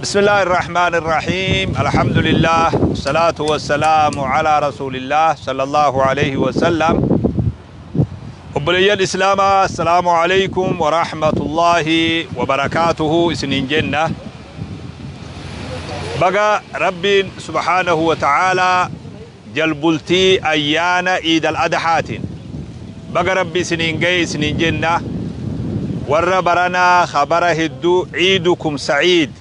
بسم الله الرحمن الرحيم الحمد لله والصلاة والسلام على رسول الله صلى الله عليه وسلم وبلي الإسلام السلام عليكم ورحمة الله وبركاته سنين جنة بقى رب سبحانه وتعالى جلبلتي أيانا عيد الأضحات بقى ربي سنين جاي سنين جنة وربرنا خبره الدو عيدكم سعيد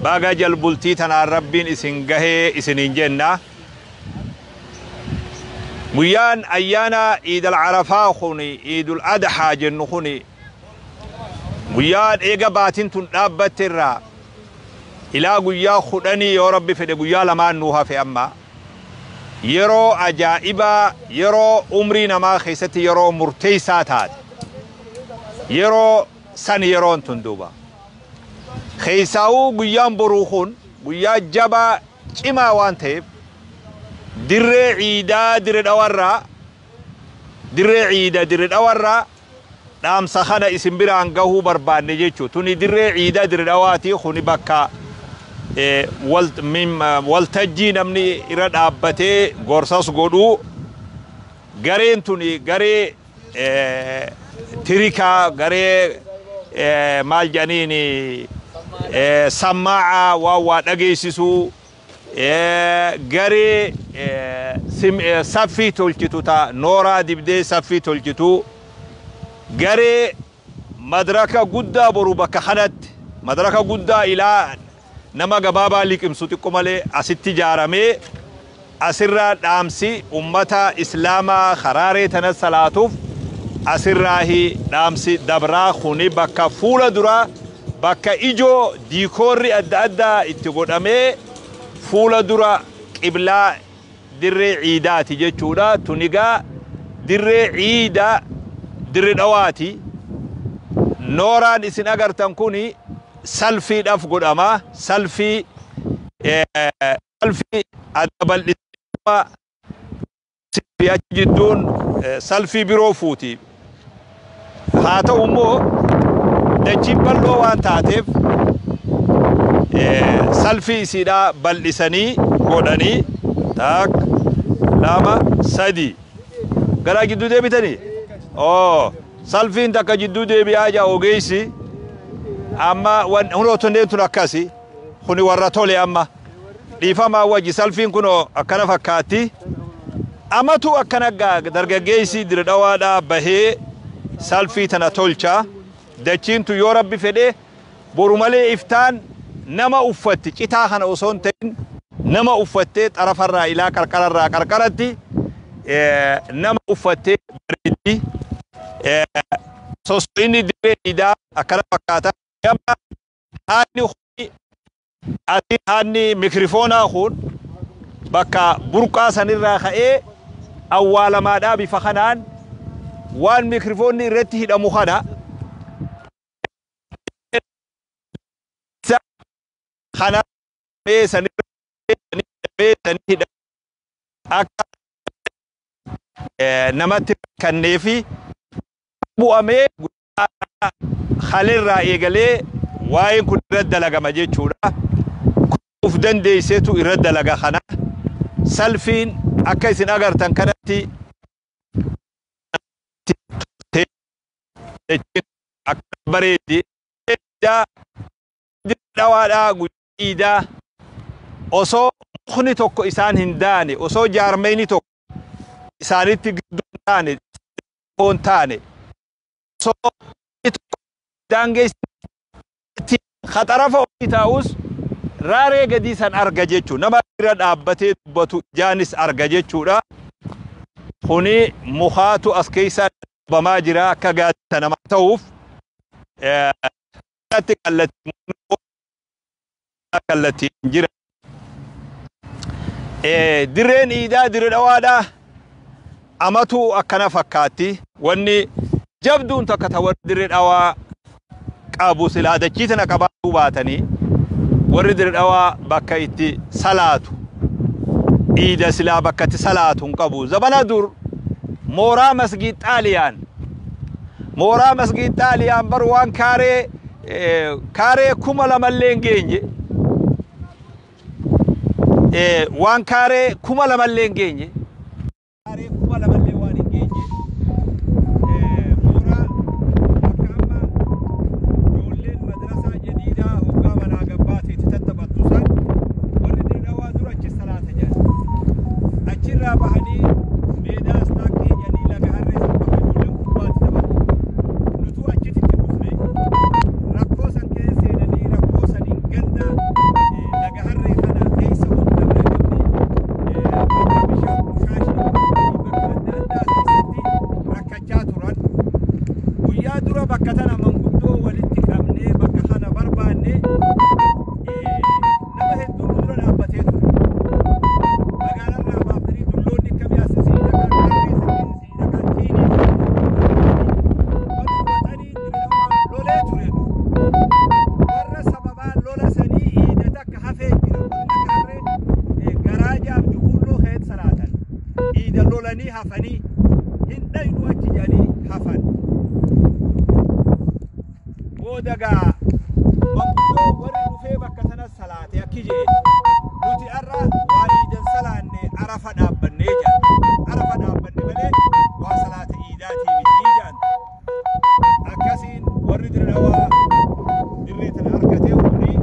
بقى جلبلتي تنا ربين اسن جهه اسنين جنة ويان أيانا عيد العرفة خوني عيد الأضحى جن خوني ويان إيجا باتين تنابت الرا إلى قيا خدني يا ربي في قيا لما نوها في أما يرو أجائبا يرو عمري نما خيستي يرو مرتيسات هاد يرو سن يرون تندوبا خيساو قيام بروخون قيا جبا كما وانتيب در عيدا در الأورا در عيدا در الأورا نام سخنا اسم بران قهو بربان نجيشو توني در عيدا در الأواتي خوني بكا والتجي نمني إراد أبتي غورساس غودو غارين توني غاري تريكا غاري مال جانيني سماعة واوا نجيسيسو غاري سفي تولكتو تا نورا دبدي سفي تولكتو غاري مدركة قدى بروبك خنت مدركة قدى إلى نما قبابا لكم سوتكم علي أستي جارمي أسرى دامسي أمتا إسلاما خراري تنسلاتوف أسرى دامسي دبرا خوني بكا فولا درا بكا إجو ديكوري أدى اتقود أمي فولا درا قبلا در عيداتي جيشودا تنقى در عيدا در دواتي نوران إسن أغر تنكوني سلفي دفقود أما سلفي أدبال الإسلام سلفي أجدون سلفي بروفوتي هاتا أمو دجيب بلو وان تاتف سلفي سيدا بلساني قوداني تاك لاما سدي قرأ جدو دي بتاني سلفي انتاك جدو دي بياجا اوغيسي أما هنو تندين تنكاسي خوني ورطولي أما لفما وجي سلفين كنو أكنا فكاتي أما تو أكنا درجة جيسي دردوادا بهي سلفي تنطولشا دچين تو يورب بفده برومالي إفتان نما أفتي كتاخن أصونتين نما أفتي طرف الرا إلى كركر الرا كركرتي نما أفتي بريدي سوسيني ديدا أكنا فكاتا يما هاني ميكروفونا خون بكا برقا سنرا خئ أول ما دا بفخنان وان ميكروفوني رتي هدا مخنا خنا سنرا هدا نمت كنيفي بو أمي خالر رأي قالي واين كن رد لغا مجيشورا كوفدن ديسيتو يرد لغا خنا سلفين أكيسين أغرتن كانتي أكبريدي دا دوادا قيدا أصو مخني توكو إسان هنداني أصو جارميني توكو إساني تقدون تاني كون تاني أصو دانجيس خطر فوتاوس راري قديسان أرججتشو نما رد أبتي بتو جانس أرججتشو را خوني مخاتو أسكيسان بماجرا كجات نما توف التي جرا درين إيدا درين أوادا أماتو أكنا فكاتي واني جبدون تكتور درين أوا أبو سلادة كيتنا كبارو باتني ورد الأوا بكايتي صلاتو إيدا سلا بكايتي صلاتو قبو زبنا دور مورا مسجد تاليان بروان كاري كاري كملا ملين جيني وان كاري كملا ملين جيني كاري كملا ملين وان جيني مورا أكاما يولين مدرسة جديدة وقامنا قباتي تتتبط تصال وردين أوادر أجي صلاة جان أجي رابحني ميدا استاكي جاني لغا هرس وقبولين قبات تبط نتو أجي تتبطني رقوسا كيسينني رقوسا ننقلنا لغا هرس خنا خيسا ونبنا dura bakka tana manguddoo walitti qabnee bakka kana barbaanne nama hedduu dura dhaabbatee ture magaalarraa baaftanii dulloonni akka biyaasisii dhagaan harreessanii dhagaan tiinii walqubatanii lolee ture warra sababaa lola sanii iidata akka hafee jira warra harree garaaja abjuhulloo heet salaatan iida lolanii hafanii hin dhaynu achi jedhanii hafan ودقا مبدو ورد في بكتنا الصلاة يا كيجي نوتي أرى وايدا صلاة عرفة دابنيجا عرفة دابنيجا وصلاة إيداتي بتيجان أكاسين ورد الروا دريت الأركتي وني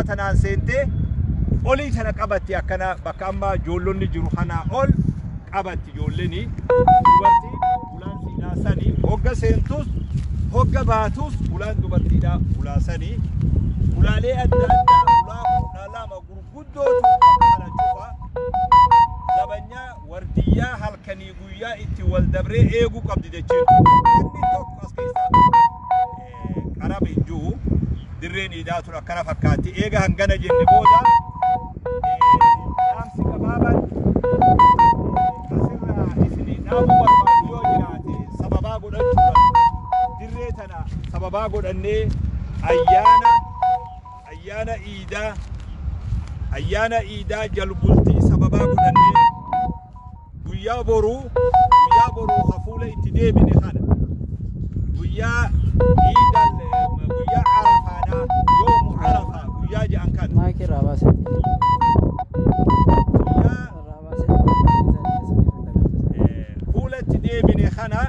tanaan seentee olii sana qabatti akkana bakka amma ijoollonni jiru kana ol qabatti ijoolleni dubartiin ulaan siidhaasanii hogga seentus hogga baatus ulaan dubartiidhaa ulaasanii ulaalee adda addaa ulaa lama gurguddootu kana cufa zabanyaa wardiyyaa halkanii guyyaa itti wal dabree eeguu qabdi jechuudha inni tokko as keessaa qaraba hin jiru dirreen iidaatu akkana fakkaatti eega hangana jenne booda dhaamsi gabaaban asirraa isinii dhaabuu barbaadu yoo jiraate sababaa godhachuudhaan dirree tana sababaa godhannee ayyaana iidaa jalbultii sababaa godhannee guyyaa boruu hafuula itti deebine kana guyyaa iidal guyyaa arafaadha yoomu arafa guyyaa jedhan kan maaki raabase fuula itti deebine kana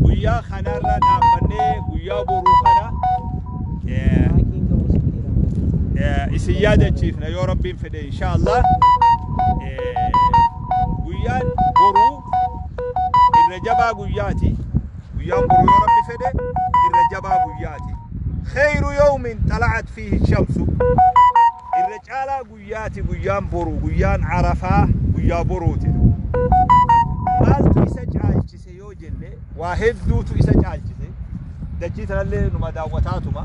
guyyaa kanarra dhaabbannee guyyaa boruu kana isin yaadachiifna yoo rabbiin fedhe inshaallah guyyaan boruu irra jabaa guyyaati guyyaan boruu yoo rabbi fedhe irra jabaa guyyaati khayru yawmin tala'at fihi shamsu irra caalaa guyyaati guyyaan boruu guyyaan arafaa guyyaa boruuti maaltu isa caalchise yoo jenne waa hedduutu isa caalchise dachii tanallee numa daawwataatuma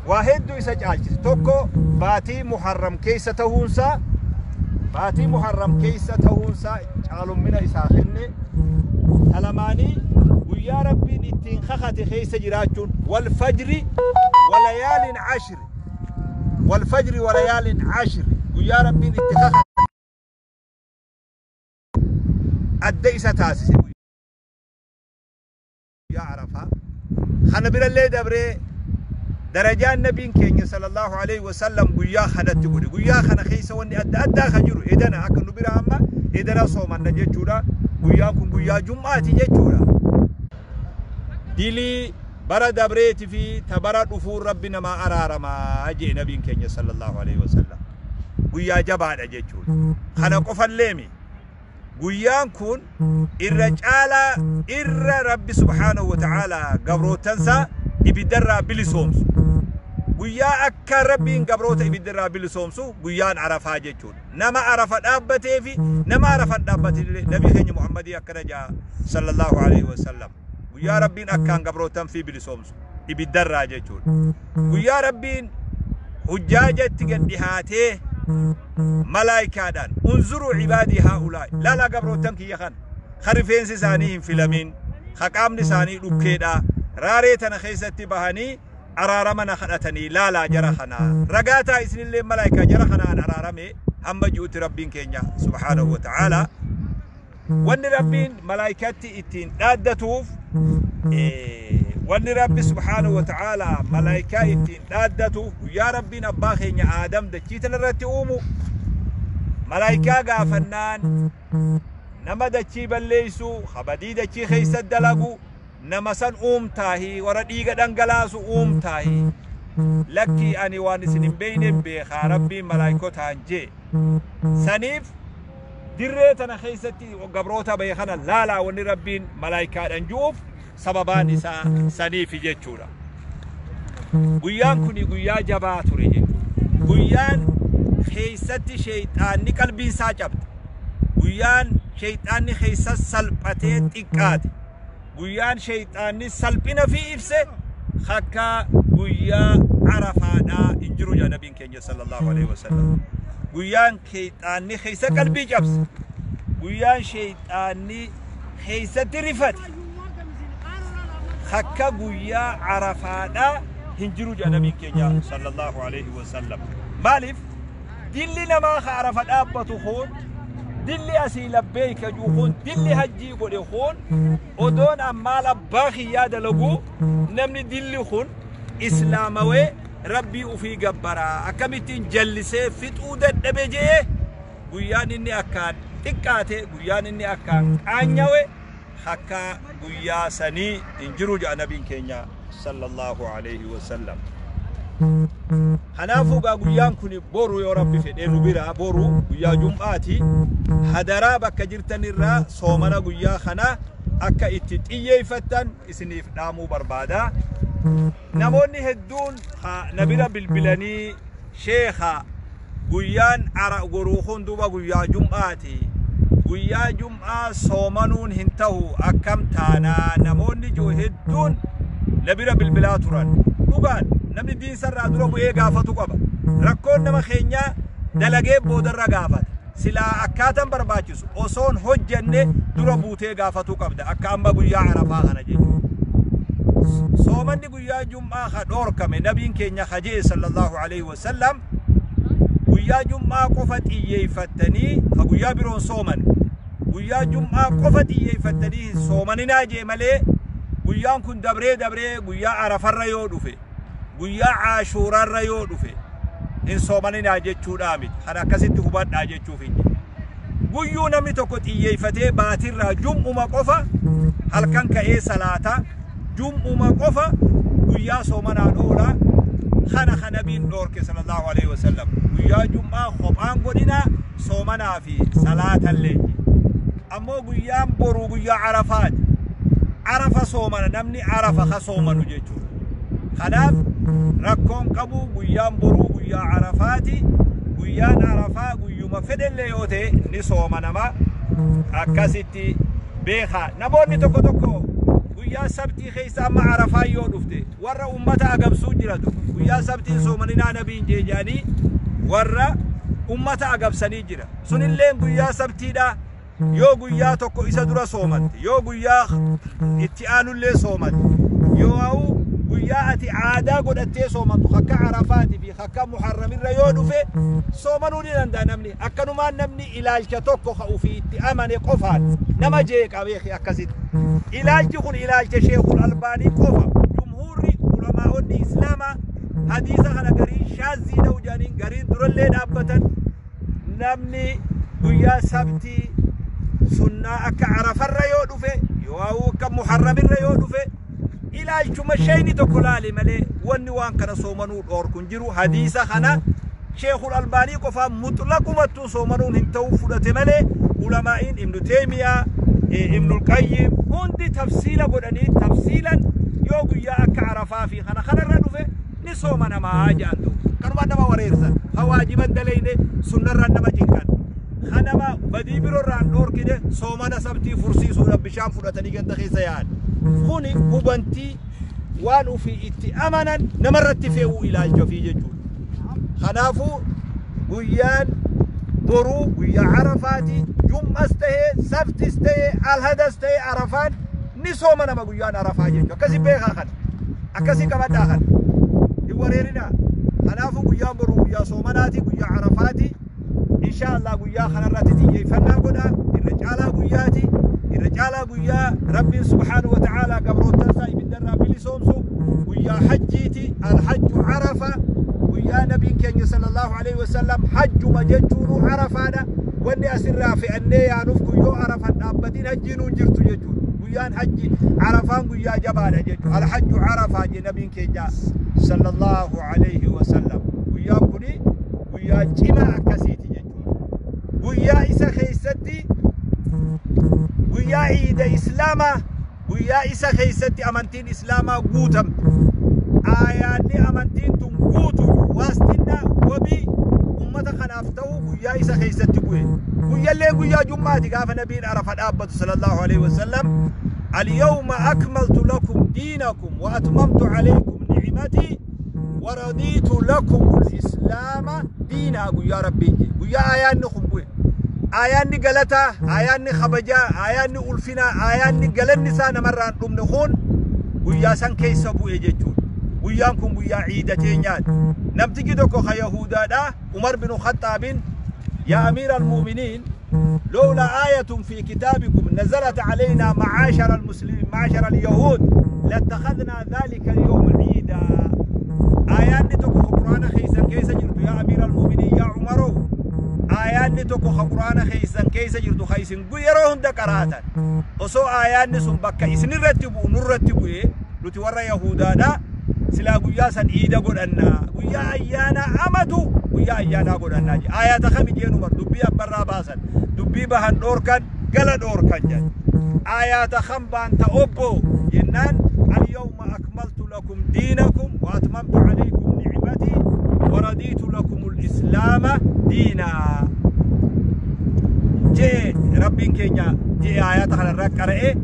waa hedduu isa caalchise tokko baatii muharram keessa ta'uunsaa caalummina isaa kenne talamaanii guyyaa rabbiin ittiin kakate keessa jiraachuun والفجر وليال عشر guyyaa rabbiin itti kakate adda isa taasise guyyaa arafaa kana birallee dabree درجان نبي كيني صلى الله عليه وسلم قيا خدت تقولي قيا خنا خيسة وني أدى خجرو إذا أكن نبرة أما إذا صوم النجى جورا قيا كن قيا جمعة تيجي جورا دلي برد بريت في تبرد أفور ربنا ما أرار ما أجي نبي كيني صلى الله عليه وسلم قيا جبار أجي جورا خنا قفل ليمي قيا كن الرجال ربي سبحانه وتعالى قبرو تنسى يبدر بلي صومس guyyaa akka rabbiin gabroota ibiddirraa bilisoomsu guyyaan arafaa jechuudha. Nama arafa dhaabbatee fi nama arafa dhaabbatee nabii keenya Muhammadii akkana jaa sallallahu alaihi wasallam. Guyyaa rabbiin akkaan gabrootan fi bilisoomsu ibiddarraa jechuudha. Guyyaa rabbiin hujjaajatti gad dhihaatee malaayikaadhaan unzuruu cibaadii haa'ulaa'i lala gabrootan kiyya kan rifeensi isaanii hin filamin qaamni isaanii dhukkeedha raaree tana keessatti bahanii araarama na kadhatanii laalaa jara kanaa ragaataa isinillee malaayikaa jara kanaan araarame hamma ji'utti rabbiin keenya subhaanahu wa ta'aalaa wanni rabbiin malaayikatti ittiin dhaaddatuuf wanni rabbi subhaanahu wa ta'aalaa malaayikaa ittiin dhaaddatuuf guyyaa rabbiin abbaa keenya aadam dachii tanarratti uumu malaayikaa gaafannaan nama dachii balleessu habadii dachii keessa dalagu nama san uumtaahi warra dhiiga dhangalaasu uumtaahi lakkii ani waan isin hin beeyne beekaa rabbiin malaayikotaan jee saniif dirree tana keessatti gabroota beekana laalaa wanni rabbiin malaayikaadhaan ju'uuf sababaan isaa saniifi jechuudha. Guyyaan kuni guyyaa jabaa ture jechuudha. Guyyaan keessatti shayxaanni qalbiin isaa cabde. Guyyaan shayxaanni keessa salphatee xiqqaate. Guyyaan shayxaanni salphina fi ibse akka guyyaa arafaadhaa hin jiru yaa nabiin keenya sallallahu alaihi wasallam. Guyyaan shayxaanni keessa qalbii cabse. Guyyaan shayxaanni keessatti rifate. Akka guyyaa arafaadhaa hin jiru yaa nabiin keenya sallallahu alaihi wasallam. Maaliif dilli namaa ka arafa dhaabbatu kun dilli asii labbeeyka juukhun dilli hajjii godhe kun odoon ammaa labbaa kiyyaa dalagu namni dilli kun islaamawee rabbii ufii gabbaraa akkamittiin jallisee fixuu dadhabe jee guyyaan inni akkaan xiqqaate guyyaan inni akkaan qaanyawe akka guyyaa sanii hin jiru jaa nabiin keenya sallallahu alaihi wasallam. Kanaafuu guyyaan kun boru yoo rabbi fedhee nu bira boru guyyaa jum'aati hadaraa bakka jirtanirraa soomana guyyaa kana akka itti xiyyeeffattan isiniif dhaamuu barbaada. Namoonni hedduun nabira bilbilanii sheekha guyyaan goruu hunduba guyyaa jum'aati guyyaa jum'aa soomanuun hin ta'u akkam taanaa namoonni joo hedduun nabira bilbilaa turan dhugaan namni diinsarraa dura bu'ee gaafatu qaba rakkoon nama keenyaa dalagee boodarra gaafata silaa akkaataan barbaachisu osoon hojjenne dura buutee gaafatu qabda akka amma guyyaa arafaa kana jechuudha. Soomanni guyyaa jum'aa ka dhoorkame nabiin keenya hajee sallallahu alaihi wasallam guyyaa jum'aa qofa xiyyeeffattanii ka guyyaa biroon sooman guyyaa jum'aa qofa xiyyeeffattanii soomaninaa jee malee guyyaan kun dabree guyyaa arafarra yoo dhufe guyyaa aashuurarra yoo dhufe hin soomaninaa jechuudha miti kan akkasitti hubadhaa jechuuf hin guyyuu namni tokko xiyyeeffatee baatirraa jum'uma qofa halkan ka'ee salaata jum'uma qofa guyyaa soomanaan oola kana nabiin dhoorke sallallahu alaihi wasallam guyyaa jum'aa kophaan godhina soomanaa fi salaatallee ammoo guyyaan boruu guyyaa arafaati arafa soomana namni arafa ka soomanu jechuudha. Kanaaf rakkoon qabu guyyaan boruu guyyaa arafaati guyyaan arafaa guyyuma fedhellee yoo ta'e ni soomanama akkasitti beekaa. Namoonni tokko guyyaa sabtii keessa amma arafaa yoo dhufte warra ummata agabsuu jiratu guyyaa sabtiin soomaninaa nabiin jeejaanii warra ummata agabsanii jira sunillee guyyaa sabtiidha. Yoo guyyaa tokko isa dura soomante yoo guyyaa itti aanullee soomante yoo guyyaa ati aadaa godhattee soomantu akka arafaati fi akka muharramirra yoo dhufe soomanuu ni danda'a namni akkanumaan namni ilaalcha tokko ka ufii itti amane qofaan nama jeeqa beeki akkasitti ilaalchi kun ilaalcha sheekul albaanii qofa jumhuurri ulamaa'onni islaamaa hadiisa kana garii shaazii ta'u jaaniin gariin durallee dhaabbatan namni guyyaa sabtii sunnaa akka arafarra yoo dhufe yoo akka muharramirra yoo dhufe ilaalchuma shayni tokko laale malee wanni waan kana soomanuu dhoorkun jiru hadiisa kana sheekul albaanii qofaan mutlaqumattuu soomanuun hin ta'u fudhate malee ulamaa'iin ibnu teemiyaa ibnul qayyim hundi tafsiila godhanii tafsiilan yoo guyyaa akka arafaa fi kanarra dhufe نسوما نما جاندو كانوا نما وريرسا هواجبا دلينه سنة نما جنكان خنما بدي برو ران دور كده سوما نسبتي فرسي سورة بشام فرتني جنت خيسيان خوني هبنتي وانو في أمانا نمرت فيه إلى الجفي ججول خنافو ويان برو ويا عرفاتي جمعة استهي سبت استهي الهدى استهي عرفان نسوما نما ويان عرفات ججول كسي بيخا خن أكسي كما داخل يوريرنا خنافو ويا برو ويا سومناتي ويا عرفاتي إن شاء الله ويا خنراتي تيجي فنا قدا الرجال وياتي الرجال ويا ربي سبحانه وتعالى قبره تنسى بدنا بلي صومسو ويا حجيتي الحج عرفة ويا نبي كان صلى الله عليه وسلم حج مججور عرفة واني أسرع في أني يعنفكو يو عرفة أبدين هجينو جرتو يجور ويا حج عرفان ويا جبال ججور الحج عرفة نبي كان صلى الله عليه وسلم ويا كني ويا جماع كسيتي ججور ويا إسا خيستي ويا عيد إسلاما ويا إسا خيستي أمانتين إسلاما قوتم آياني أمانتين تنقوتو واستنا وبي أمتا خنافتو ويا إسا خيستي قوي ويا اللي ويا جمعتي قاف نبيل عرف الأبد صلى الله عليه وسلم اليوم أكملت لكم دينكم وأتممت عليكم نعمتي ورضيت لكم الإسلام دينا ويا ربي ويا آيان نخبوه آيان نقلتا آيان نخبجا آيان نقلفنا آيان نقلن نسان مران نمنخون ويا سان كيسابو إججون ويانكم ويا عيدتين نمتقي دوكو خيهودا دا عمر بن الخطاب يا أمير المؤمنين لولا آية في كتابكم نزلت علينا معاشر المسلمين معاشر اليهود لاتخذنا ذلك اليوم عيدا آيان نتوكو خبرانا خيسا كيسا جرتو يا أمير المؤمنين يا عمرو آيان نتوكو خبرانا خيسا كيسا جرتو خيسن قيروهن دكراتا وصو آيان نسون بكا إسن رتبو نرتبو لتي ورى يهودا دا سلا قياسا إيدا قرأنا قيا أيانا أمتو قيا أيانا قرأنا آيات خمي جينو مر دبي أبرا باسا دبي بهن دوركان قل دوركان جن آيات خمبان تأبو جنان اليوم أكملت لكم دينكم وأتممت عليكم نعمتي ورضيت لكم الإسلام دينا جي ربين كينيا جي آيات خلال ركرئ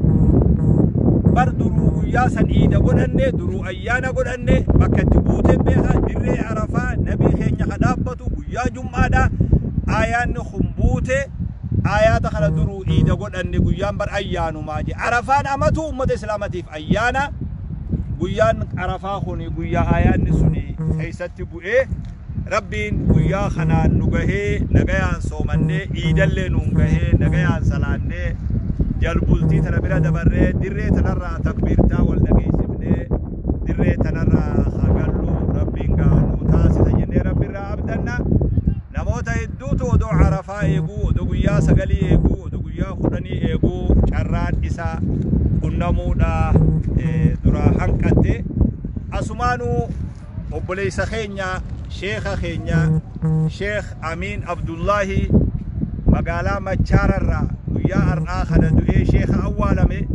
بردرو يا سنيد قدنة درو أيانا قدنة بكتبوت بها دري عرفة نبي خينيا خدابتو يا جمعة آيان خنبوت آيات خلال درو إيد قدنة قيام بر أيانو ماجي عرفان أمتو أمة إسلامتي في أيانا قيان عرفا خوني قيا آيان نسوني خيستي بوئي ربين قيا خنان نقهي نقيان صومني إيد اللي نقهي نقيان سلاني جلبولتي تنبرا دبره دري تنرى تكبيرتا والنقيسبني دري تنرى خاقلو ربين قانو تاسي تجني ربي را أبدنا نموتا هدوتو ودو عرفا إيقو ودو قيا سقلي إيقو ودو قيا خدني إيقو شران إسا قنمودا درا حنقنتي أسمانو وبليس خينيا شيخ خينيا شيخ أمين عبد الله مقالا مجارر ويا أرنا خلدو شيخ أولامي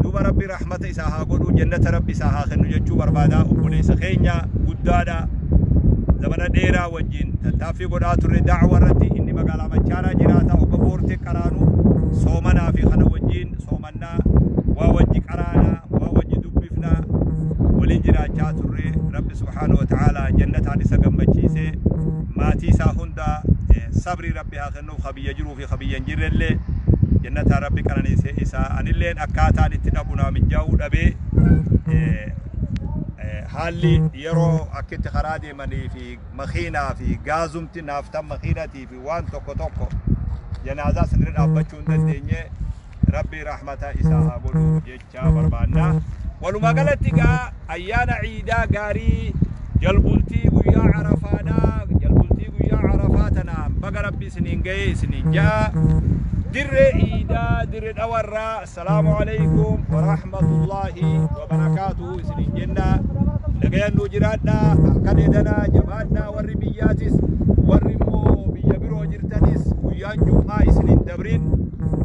دوب ربي رحمة إساها قدو جنة ربي إساها خنو ججو بربادا وبليس خينيا قدادا زمن ديرا وجين تتافي قدات الدعوة ردي إني مقالا مجارا جراتا وقبورتي قرانو صومنا في خنا وجين صومنا ووجي قرانا ووجي دبفنا ولنجرا جاتوري رب سبحانه وتعالى جنة عدسة قمتشيسي ما تيسا هندا صبري ربي هاخنو خبي يجرو في خبي ينجر اللي جنة ربي كان إسا أن اللين أكاتا نتنبنا من جاود أبي حالي يرو أكت خرادي مني في مخينة في غازمتي نافتم مخينتي في وان توكو توكو جنازة سنرين أبتشون دنيا ربي رحمة إساها قلو جيتشا بربانا ولما قالت تيقا أيانا عيدا قاري جلبولتي ويا عرفانا جلبولتي ويا عرفاتنا بقى ربي سنين جاي سنين جاء در عيدا در الأورا السلام عليكم ورحمة الله وبركاته سنين جنة لقيا نوجراتنا كنيدنا جباتنا والربياتس والرمو بيبرو جرتنس ويا جمعة سنين دبرين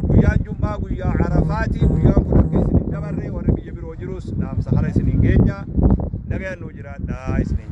ويا جمعة ويا عرفاتي ويا فرق سنين دبري والربي يبرو جروس نام سحر سنين جنة لقيا نوجراتنا jiraadhaa isiniin